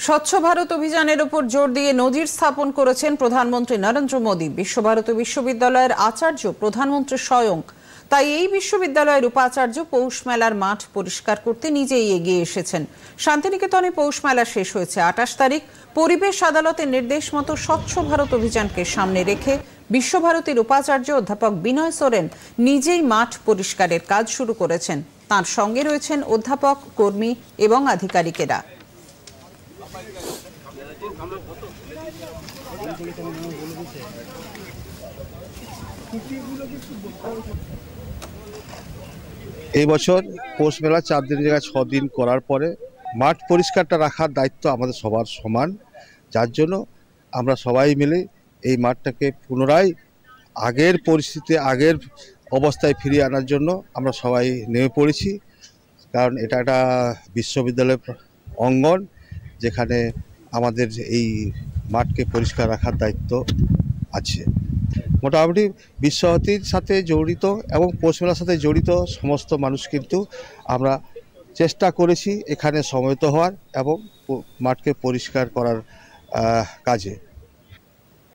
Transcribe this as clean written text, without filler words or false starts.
স্বচ্ছ ভারত অভিযানের উপর জোর দিয়ে নজির স্থাপন করেছেন প্রধানমন্ত্রী নরেন্দ্র মোদী। বিশ্বভারতী বিশ্ববিদ্যালয়ের আচার্য প্রধানমন্ত্রী স্বয়ং। তাই এই বিশ্ববিদ্যালয়ের উপাচার্য পৌষ মেলার মাঠ পরিষ্কার করতে নিজেই এগিয়ে এসেছেন। শান্তিনিকেতনে পৌষ মেলা শেষ হয়েছে 28 তারিখ। পরিবেশ আদালতের নির্দেশ মতো স্বচ্ছ ভারত অভিযানকে সামনে রেখে বিশ্বভারতীর উপাচার্য অধ্যাপক বিনয় সোরেন নিজেই মাঠ পরিষ্কারের কাজ শুরু করেছেন। তার সঙ্গে রয়েছেন অধ্যাপক, কর্মী এবং আধিকারিকেরা। এই বছর পৌষ মেলা 4 দিনের জায়গায় 6 দিন করার পরে মাঠ পরিষ্কারটা রাখার দায়িত্ব আমাদের সবার সমান, যার জন্য আমরা সবাই মিলে এই মাঠটাকে পুনরায় আগের পরিস্থিতি, আগের অবস্থায় ফিরিয়ে আনার জন্য আমরা সবাই নেমে পড়েছি। কারণ এটা একটা বিশ্ববিদ্যালয় অঙ্গন, যেখানে আমাদের এই মাঠকে পরিষ্কার রাখার দায়িত্ব আছে। মোটামুটি বিশ্বভারতীর সাথে জড়িত এবং পৌষ মেলার সাথে জড়িত সমস্ত মানুষ কিন্তু আমরা চেষ্টা করেছি এখানে সমবেত হওয়ার এবং মাঠকে পরিষ্কার করার কাজে।